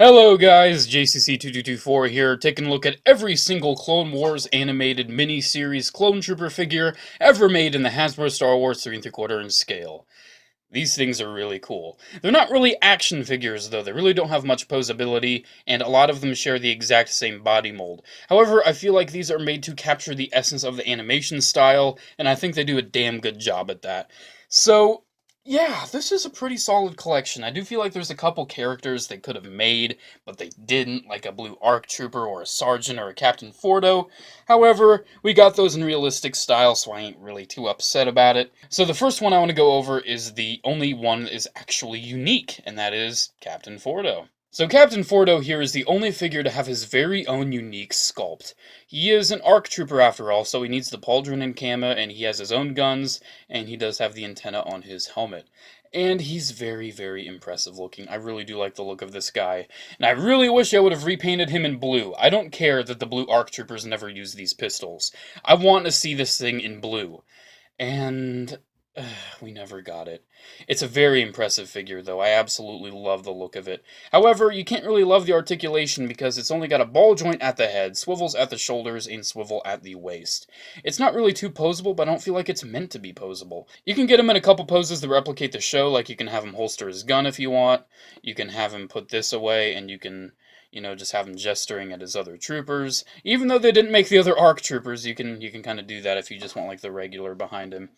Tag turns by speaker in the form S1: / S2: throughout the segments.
S1: Hello guys, JCC2224 here, taking a look at every single Clone Wars animated mini-series clone trooper figure ever made in the Hasbro Star Wars 3.75 inch scale. These things are really cool. They're not really action figures though, they really don't have much posability, and a lot of them share the exact same body mold. However, I feel like these are made to capture the essence of the animation style, and I think they do a damn good job at that. So, yeah, this is a pretty solid collection. I do feel like there's a couple characters they could have made, but they didn't, like a blue ARC Trooper or a Sergeant or a Captain Fordo. However, we got those in realistic style, so I ain't really too upset about it. So the first one I want to go over is the only one that is actually unique, and that is Captain Fordo. So Captain Fordo here is the only figure to have his very own unique sculpt. He is an ARC Trooper after all, so he needs the pauldron and camera, and he has his own guns, and he does have the antenna on his helmet. And he's very, very impressive looking. I really do like the look of this guy. And I really wish I would have repainted him in blue. I don't care that the blue ARC Troopers never use these pistols. I want to see this thing in blue. And we never got it. It's a very impressive figure, though. I absolutely love the look of it. However, you can't really love the articulation because it's only got a ball joint at the head, swivels at the shoulders, and swivel at the waist. It's not really too posable, but I don't feel like it's meant to be posable. You can get him in a couple poses that replicate the show, like you can have him holster his gun if you want, you can have him put this away, and you can just have him gesturing at his other troopers. Even though they didn't make the other ARC troopers, you can kind of do that if you just want like the regular behind him.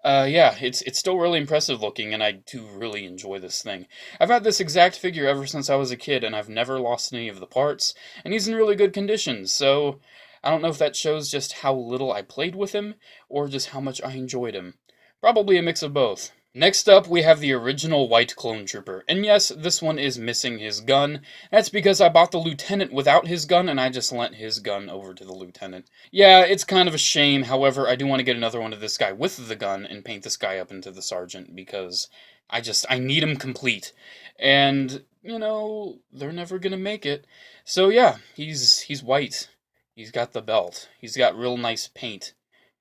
S1: Yeah, it's still really impressive looking, and I do really enjoy this thing. I've had this exact figure ever since I was a kid, and I've never lost any of the parts, and he's in really good condition, so I don't know if that shows just how little I played with him, or just how much I enjoyed him. Probably a mix of both. Next up, we have the original White Clone Trooper, and yes, this one is missing his gun. That's because I bought the Lieutenant without his gun, and I just lent his gun over to the Lieutenant. Yeah, it's kind of a shame, however, I do want to get another one of this guy with the gun and paint this guy up into the Sergeant, because I need him complete. And, they're never gonna make it. So yeah, he's white. He's got the belt. He's got real nice paint.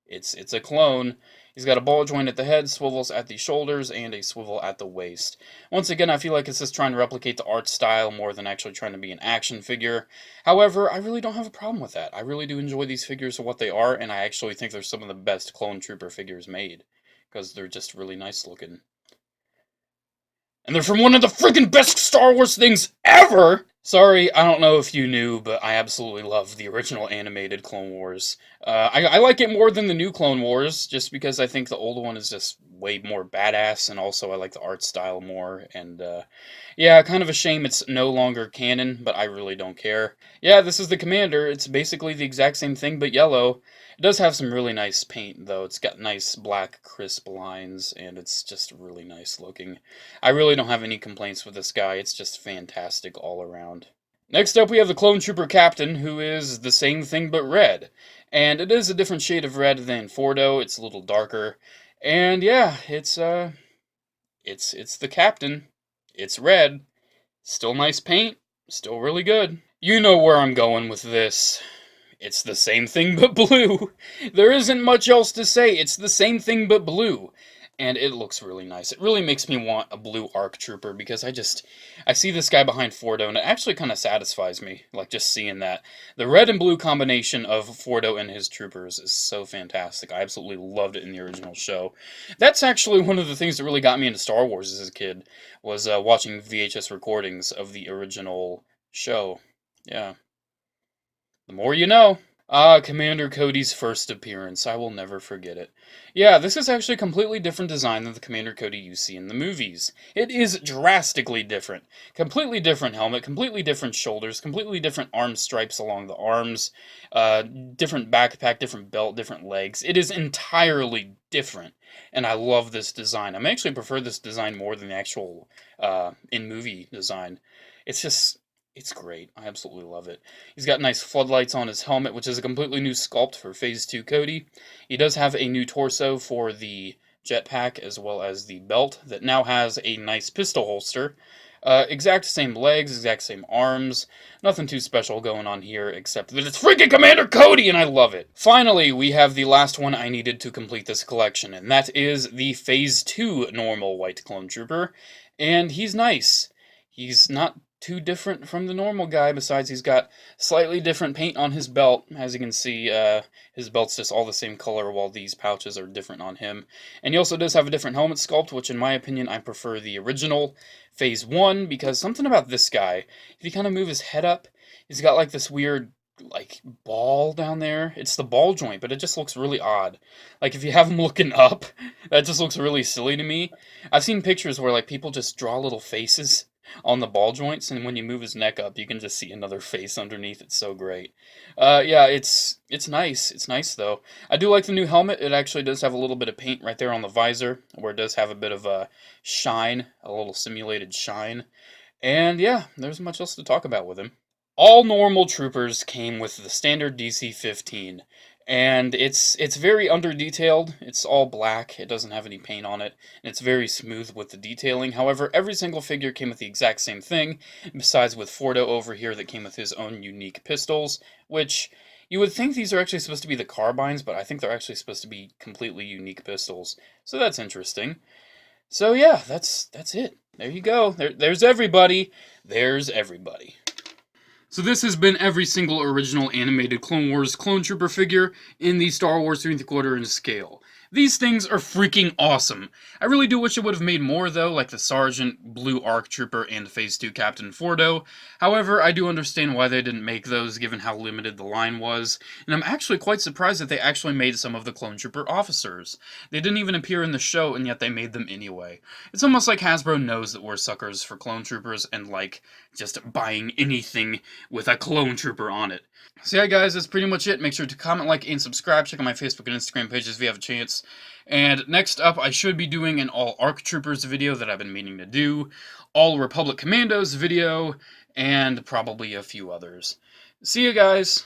S1: It's a clone. He's got a ball joint at the head, swivels at the shoulders, and a swivel at the waist. Once again, I feel like it's just trying to replicate the art style more than actually trying to be an action figure. However, I really don't have a problem with that. I really do enjoy these figures for what they are, and I actually think they're some of the best clone trooper figures made. Because they're just really nice looking. And they're from one of the freaking best Star Wars things ever! Sorry, I don't know if you knew, but I absolutely love the original animated Clone Wars. I like it more than the new Clone Wars, just because I think the old one is just way more badass, and also I like the art style more, and yeah, kind of a shame it's no longer canon, but I really don't care. Yeah, this is the Commander. It's basically the exact same thing, but yellow. It does have some really nice paint, though. It's got nice black, crisp lines, and it's just really nice looking. I really don't have any complaints with this guy. It's just fantastic all around. Next up, we have the Clone Trooper Captain, who is the same thing but red. And it is a different shade of red than Fordo. It's a little darker. And yeah, it's the Captain. It's red. Still nice paint. Still really good. You know where I'm going with this. It's the same thing but blue. There isn't much else to say. It's the same thing but blue. And it looks really nice. It really makes me want a blue ARC Trooper because I see this guy behind Fordo and it actually kind of satisfies me, like just seeing that. The red and blue combination of Fordo and his troopers is so fantastic. I absolutely loved it in the original show. That's actually one of the things that really got me into Star Wars as a kid, was watching VHS recordings of the original show. Yeah. The more you know. Commander Cody's first appearance. I will never forget it. Yeah, this is actually a completely different design than the Commander Cody you see in the movies. It is drastically different. Completely different helmet, completely different shoulders, completely different arm stripes along the arms, different backpack, different belt, different legs. It is entirely different, and I love this design. I actually prefer this design more than the actual in-movie design. It's great. I absolutely love it. He's got nice floodlights on his helmet, which is a completely new sculpt for Phase 2 Cody. He does have a new torso for the jetpack, as well as the belt, that now has a nice pistol holster. Exact same legs, exact same arms. Nothing too special going on here, except that it's freaking Commander Cody, and I love it. Finally, we have the last one I needed to complete this collection, and that is the Phase 2 normal White Clone Trooper. And he's nice. He's not too different from the normal guy. Besides, he's got slightly different paint on his belt. As you can see, his belt's just all the same color, while these pouches are different on him. And he also does have a different helmet sculpt, which in my opinion, I prefer the original Phase 1, because something about this guy, if you kind of move his head up, he's got like this weird like ball down there. It's the ball joint, but it just looks really odd. Like if you have him looking up, that just looks really silly to me. I've seen pictures where like people just draw little faces on the ball joints, and when you move his neck up, you can just see another face underneath. It's so great. Yeah, it's nice. It's nice though. I do like the new helmet. It actually does have a little bit of paint right there on the visor, where it does have a bit of a shine, a little simulated shine. And yeah, there's much else to talk about with him. All normal troopers came with the standard DC-15, and it's very under-detailed. It's all black, it doesn't have any paint on it, and it's very smooth with the detailing. However, every single figure came with the exact same thing, besides with Fordo over here that came with his own unique pistols, which you would think these are actually supposed to be the carbines, but I think they're actually supposed to be completely unique pistols. So that's interesting. So yeah, that's it. There you go. There's everybody. There's everybody. So this has been every single original animated Clone Wars Clone Trooper figure in the Star Wars 3.75 inch scale. These things are freaking awesome. I really do wish it would have made more though, like the Sergeant, Blue ARC Trooper, and Phase 2 Captain Fordo. However, I do understand why they didn't make those given how limited the line was, and I'm actually quite surprised that they actually made some of the Clone Trooper officers. They didn't even appear in the show, and yet they made them anyway. It's almost like Hasbro knows that we're suckers for Clone Troopers and like just buying anything with a Clone Trooper on it. So yeah guys, that's pretty much it. Make sure to comment, like, and subscribe. Check out my Facebook and Instagram pages if you have a chance. And next up, I should be doing an all ARC Troopers video that I've been meaning to do, all Republic Commandos video, and probably a few others. See you guys!